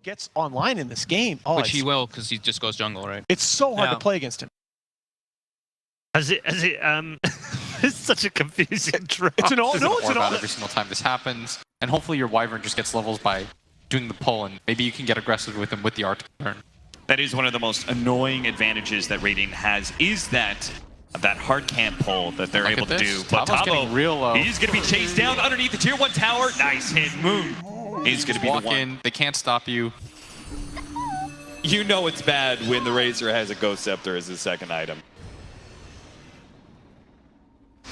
gets online in this game. Oh, Which he will, because he just goes jungle, right? It's so hard to play against him. It's such a confusing draw. It's an all every single time this happens. And hopefully your Wyvern just gets levels by doing the pull, and maybe you can get aggressive with him with the art turn. That is one of the most annoying advantages that Radiant has, is that hard camp pull that they're able to do. But Tavo's getting real low. He's going to be chased down underneath the tier 1 tower. Nice hit. Moon is going to be the Walk one. in, they can't stop you. You know it's bad when the Razor has a Ghost Scepter as his second item.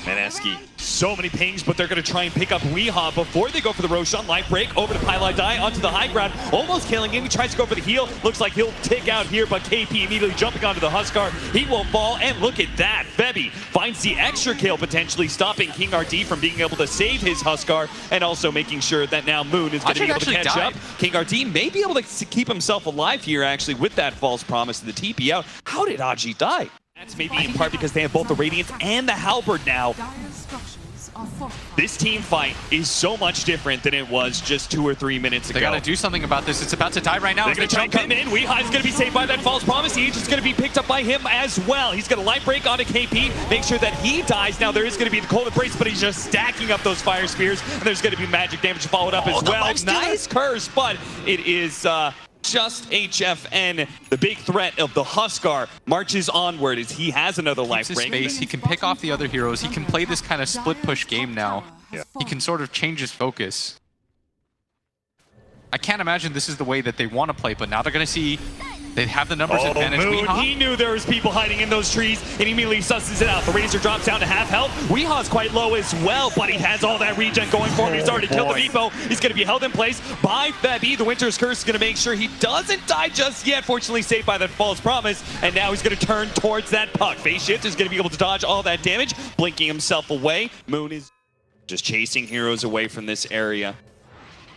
Mineski, so many pings, but they're going to try and pick up Weehaw before they go for the Roshan. Life break over to Pylon Die onto the high ground, almost killing him. He tries to go for the heal. Looks like he'll tick out here, but KP immediately jumping onto the Huskar. He won't fall, and look at that. Febby finds the extra kill, potentially stopping King RD from being able to save his Huskar, and also making sure that now Moon is going to be able to catch up. King RD may be able to keep himself alive here, actually, with that false promise of the TP out. How did Aji die? That's maybe in part because they have both the Radiance and the Halberd now. This team fight is so much different than it was just 2 or 3 minutes ago. They gotta do something about this. It's about to die right now. They're gonna try and come in. Weehaw is gonna be saved by that false promise. He is gonna be picked up by him as well. He's gonna light break onto KP, make sure that he dies. Now there is gonna be the cold embrace, but he's just stacking up those fire spears, and there's gonna be magic damage followed up as well. Nice curse, but it is just HFN. The big threat of the Huskar marches onward as he has another life break. Space. He can pick off the other heroes. He can play this kind of split push game now. Yeah. He can sort of change his focus. I can't imagine this is the way that they want to play, but now they're going to see they have the numbers advantage. Moon, he knew there was people hiding in those trees, and he immediately susses it out. The Razor drops down to half health. Weehaw's quite low as well, but he has all that regen going for him. He's already killed the Meepo. He's going to be held in place by Febby. The Winter's Curse is going to make sure he doesn't die just yet. Fortunately saved by that false promise, and now he's going to turn towards that puck. Phase Shift is going to be able to dodge all that damage, blinking himself away. Moon is just chasing heroes away from this area.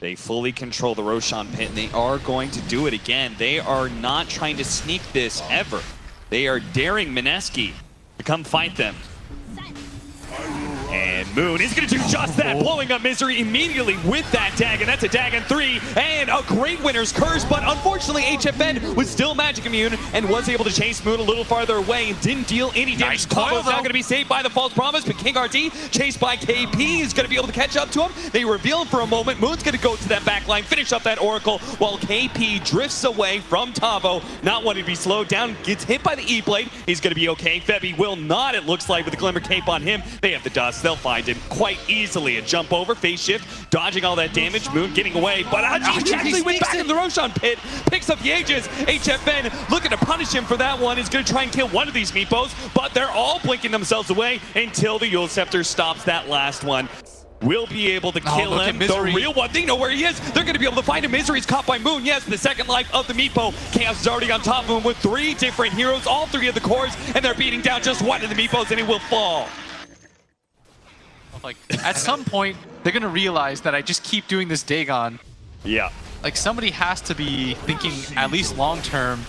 They fully control the Roshan pit, and they are going to do it again. They are not trying to sneak this ever. They are daring Mineski to come fight them. And Moon is going to do just that, blowing up Misery immediately with that Dagon. That's a Dagon 3, and a great Winter's Curse, but unfortunately HFN was still magic immune and was able to chase Moon a little farther away and didn't deal any damage. Tavo's now going to be saved by the false promise, but King RD, chased by KP, is going to be able to catch up to him. They reveal him for a moment. Moon's going to go to that back line, finish up that Oracle, while KP drifts away from Tavo, not wanting to be slowed down, gets hit by the E-Blade. He's going to be okay. Febby will not, it looks like, with the Glimmer Cape on him. They have the dust. They'll find him quite easily. A jump over, phase shift, dodging all that damage. Moon getting away, but Aji actually went back in the Roshan pit, picks up the Aegis. HFN looking to punish him for that one. Is going to try and kill one of these Meepos, but they're all blinking themselves away until the Yule Scepter stops that last one. Will be able to kill him. The real one, they know where he is. They're going to be able to find him. Misery's caught by Moon. Yes, the second life of the Meepo. Chaos is already on top of him with 3 different heroes, all 3 of the cores, and they're beating down just one of the Meepos, and he will fall. Like, at some point, they're going to realize that I just keep doing this Dagon. Yeah. Like, somebody has to be thinking at least long-term.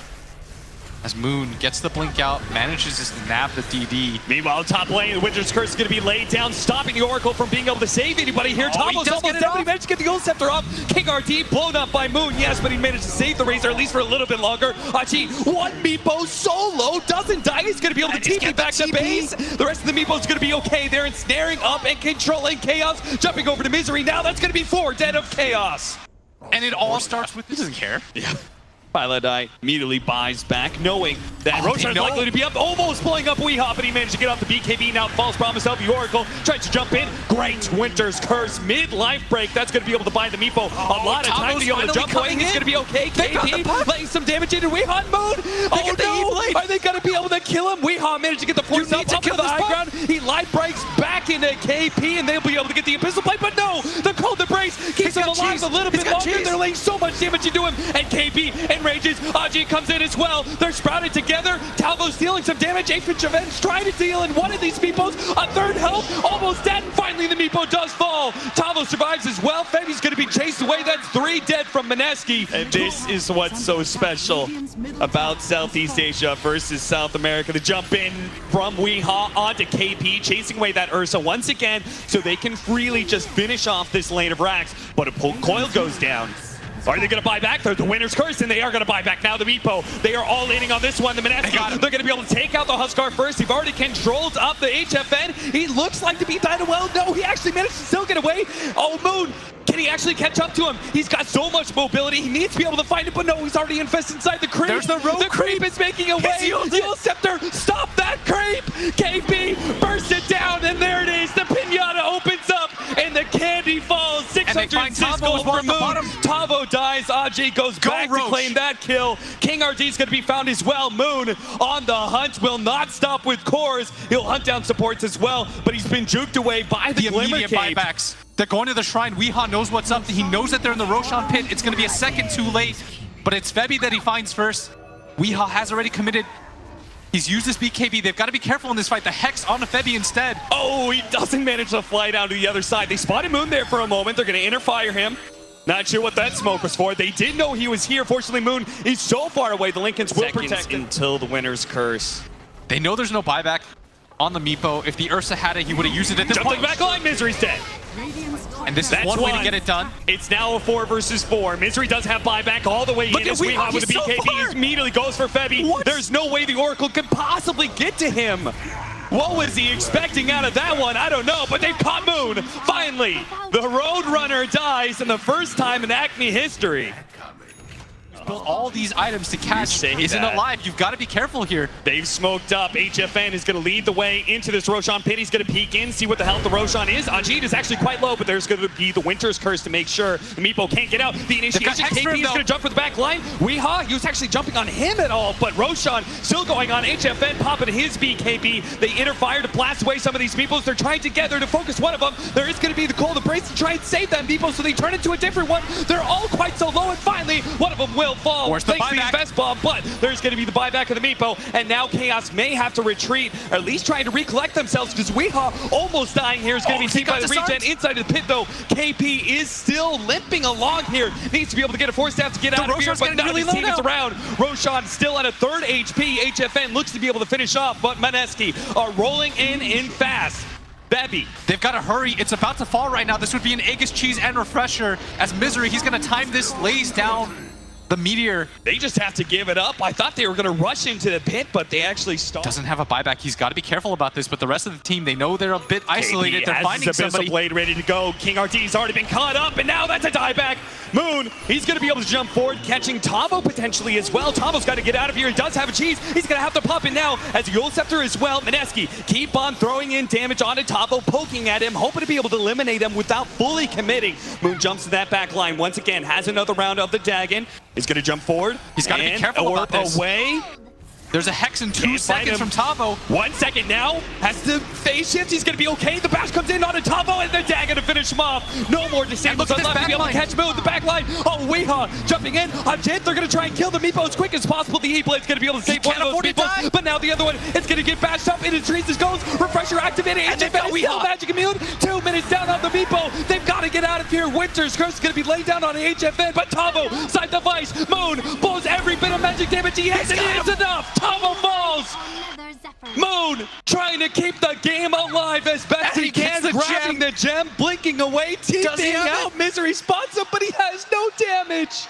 As Moon gets the blink out, manages to nab the DD. Meanwhile, top lane, the Winter's Curse is going to be laid down, stopping the Oracle from being able to save anybody here. Tavo's almost dead, but he managed to get the Yule Scepter off. King RD blown up by Moon, yes, but he managed to save the Razor, at least for a little bit longer. Aji, one Meepo solo, doesn't die. He's going to be able to TP back to base. The rest of the Meepo is going to be okay. They're ensnaring up and controlling Chaos, jumping over to Misery. Now that's going to be 4 dead of Chaos. And it all starts with, he doesn't care. Yeah. Pylon immediately buys back, knowing that Roshan is likely to be up, almost pulling up Weehaw, but he managed to get off the BKB. Now false promise of the Oracle, tries to jump in. Great Winter's Curse, mid-life break. That's going to be able to buy the Meepo a lot of time to be able to jump away. He's going to be okay. KP laying some damage into Weehaw mode. Oh no! Are they going to be able to kill him? Weehaw managed to get the force up to the high ground. He life breaks back into KP, and they'll be able to get the Abyssal Plate, but no! The cold embrace keeps him alive a little bit longer. They're laying so much damage into him, and KP enrages. Aji comes in as well. They're sprouted together. Tavo's dealing some damage. HFN's trying to deal in one of these Meepos. A third health, almost dead, and finally the Meepo does fall. Tavo survives as well. Febby's going to be chased away. That's 3 dead from Mineski. And this is what's so special about Southeast Asia versus South America. The jump in from Weehaw onto KP, chasing away that Ursa once again, so they can freely just finish off this lane of racks. But a coil goes down. Are they going to buy back? They're the winner's curse, and they are going to buy back. Now the Meepo, they are all leaning on this one. The Mineski, they're going to be able to take out the Huskar first. They've already controlled up the HFN. He looks like to be dying well. No, he actually managed to still get away. Oh, Moon, can he actually catch up to him? He's got so much mobility. He needs to be able to find it, but no, he's already infested inside the creep. There's the rogue The creep is making a way. Yule Scepter, stop that creep. KP bursts it down, and there it is. The pinata opens up, and the candy falls. 606 goals for Moon. Tavo dies. Aj goes back to claim that kill. King RD's going to be found as well. Moon on the hunt, will not stop with cores. He'll hunt down supports as well, but he's been juked away by the Glimmer immediate Cape. buybacks. They're going to the shrine. Weehaw knows what's up. He knows that they're in the Roshan pit. It's going to be a second too late, but it's Febby that he finds first. Weehaw has already committed. He's used his BKB. They've got to be careful in this fight. The Hex on Febby instead. Oh, he doesn't manage to fly down to the other side. They spotted Moon there for a moment. They're going to interfire him. Not sure what that smoke was for. They did know he was here. Fortunately, Moon is so far away. The Lincolns will protect him until the winner's curse. They know there's no buyback on the Meepo. If the Ursa had it, he would have used it at this Jumping point. back line, Misery's dead. And this is one way to get it done. It's now a 4 versus 4. Misery does have buyback all the way in as Weehaw with the BKB immediately goes for Febby. There's no way the Oracle could possibly get to him. What was he expecting out of that one? I don't know, but they've caught Moon. Finally, the Roadrunner dies in the first time in Acme history. Built all these items to catch isn't alive. You've got to be careful here. They've smoked up. HFN is going to lead the way into this Roshan pit. He's going to peek in, see what the hell the Roshan is. Ajit is actually quite low, but there's going to be the Winter's Curse to make sure the Meepo can't get out. The initiation, KP is going to jump for the back line. Weehaw, he was actually jumping on him at all, but Roshan still going on. HFN popping his BKB. They interfire to blast away some of these Meepos. They're trying together to focus one of them. There is going to be the Cold Embrace to try and save them Meepos, so they turn into a different one. They're all quite so low, and finally, one of them will fall. Where's the thanks to the invest bomb, but there's going to be the buyback of the Meepo, and now Chaos may have to retreat, or at least trying to recollect themselves, because Weehaw almost dying here is going to be seen by the regen inside of the pit, though. KP is still limping along here. Needs to be able to get a force staff to get out of here, but not his team is around. Roshan still at a 3rd HP. HFN looks to be able to finish off, but Mineski are rolling in fast. Bebby. They've got to hurry. It's about to fall right now. This would be an Aegis cheese and refresher as Misery. He's going to time this, lays down the Meteor. They just have to give it up. I thought they were going to rush into the pit, but they actually stalled. Doesn't have a buyback. He's got to be careful about this, but the rest of the team, they know they're a bit isolated. They're finding somebody. Blade ready to go. King RT's already been caught up, and now that's a dieback. Moon, he's going to be able to jump forward, catching Tavo potentially as well. Tavo's got to get out of here. He does have a cheese. He's going to have to pop in now as Yule Scepter as well. Mineski, keep on throwing in damage onto Tavo, poking at him, hoping to be able to eliminate him without fully committing. Moon jumps to that back line once again, has another round of the Dagon. He's going to jump forward. He's got to be careful about this. Away. There's a Hex in 2 seconds from Tavo. 1 second now. Has to phase shift. He's going to be okay. The bash comes in onto Tavo and the dagger to finish him off. No more disables left to be able to catch Moon. The back line. Oh, Weehaw jumping in. Ajit, they're going to try and kill the Meepo as quick as possible. The E-Blade's going to be able to save one of those Meepos. But now the other one is going to get bashed up into trees as goes. Refresher activated. And they've got Weehaw. Magic Immune. 2 minutes down on the Meepo. They've got to get out of here. Winter's Curse is going to be laid down on HFN. But Tavo, side the vice. Moon blows every bit of magic damage he has. And it is enough. Tavo falls. Moon trying to keep the game alive as best he can, grabbing the gem, blinking away, TPing out. Misery spots him, but he has no damage.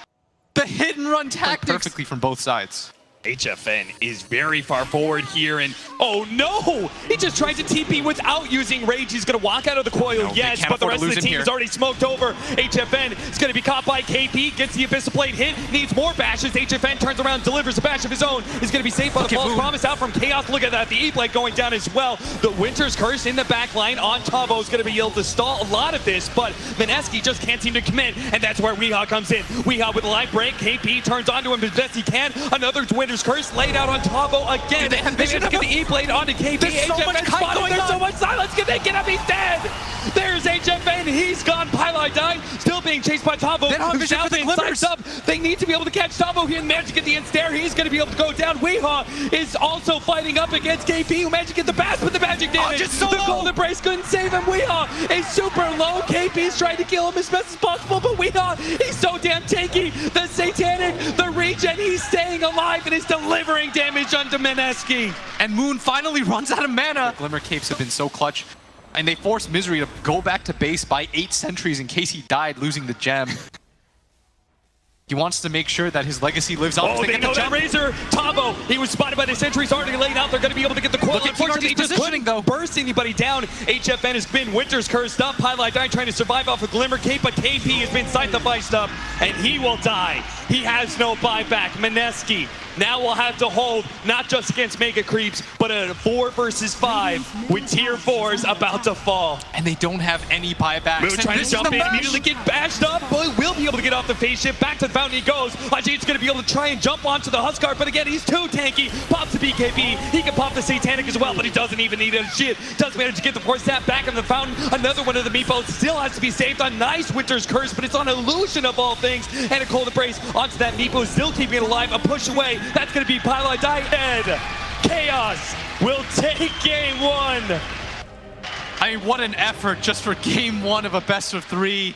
The hit and run tactics perfectly from both sides. HFN is very far forward here, and oh no! He just tried to TP without using Rage. He's going to walk out of the coil, yes, but the rest of the team is already smoked over. HFN is going to be caught by KP, gets the Abyssal Blade hit, needs more bashes. HFN turns around, delivers a bash of his own. He's going to be saved by the false promise out from Chaos. Look at that, the E-Blade going down as well. The Winter's Curse in the back line on Tavo is going to be able to stall a lot of this, but Mineski just can't seem to commit, and that's where Weehaw comes in. Weehaw with a life break. KP turns onto him as best he can. Another Winter's Curse laid out on Tavo again. They have to get the E-Blade onto KP. There's so much kite going on. There's so much silence. Can they get him? He's dead. There's HFN. He's gone. Pylon died. Still being chased by Tavo. Who's now being sized up. They need to be able to catch Tavo here and manage to get the ensnare. He's going to be able to go down. Weehaw is also fighting up against KP, who managed to get the bash with the magic damage. The Golden Brace couldn't save him. Weehaw is super low. KP's trying to kill him as best as possible, but Weehaw, he's so damn tanky. The Satanic, the regen, he's staying alive and is delivering damage onto Mineski. And Moon finally runs out of mana. The Glimmer Capes have been so clutch, and they force Misery to go back to base by 8 sentries in case he died, losing the gem. He wants to make sure that his legacy lives on. Oh, they know that Razor. Tavo, he was spotted by the sentries already laid out. They're going to be able to get the coil. Look at Unfortunately, he TRG's just couldn't though. burst anybody down. HFN has been Winter's cursed up. Highlight Dying trying to survive off a Glimmer Cape, but KP has been sacrificed up, and he will die. He has no buyback. Mineski now will have to hold, not just against Mega Creeps, but a 4 versus 5 with tier 4s about to fall. And they don't have any buybacks. Moon trying to jump in, immediately get bashed up, but will be able to get off the face shift. Back to the fountain he goes. Ajit's going to be able to try and jump onto the Huskar, but again, he's too tanky. Pops the BKB. He can pop the Satanic as well, but he doesn't even need a shit. Does manage to get the force tap back in the fountain. Another one of the Meepos still has to be saved. A nice Winter's Curse, but it's on Illusion of all things. And a cold embrace onto that Meepo, still keeping it alive. A push away. That's going to be Pylon Die Ed. Chaos will take game 1. I mean, what an effort just for game 1 of a best of 3.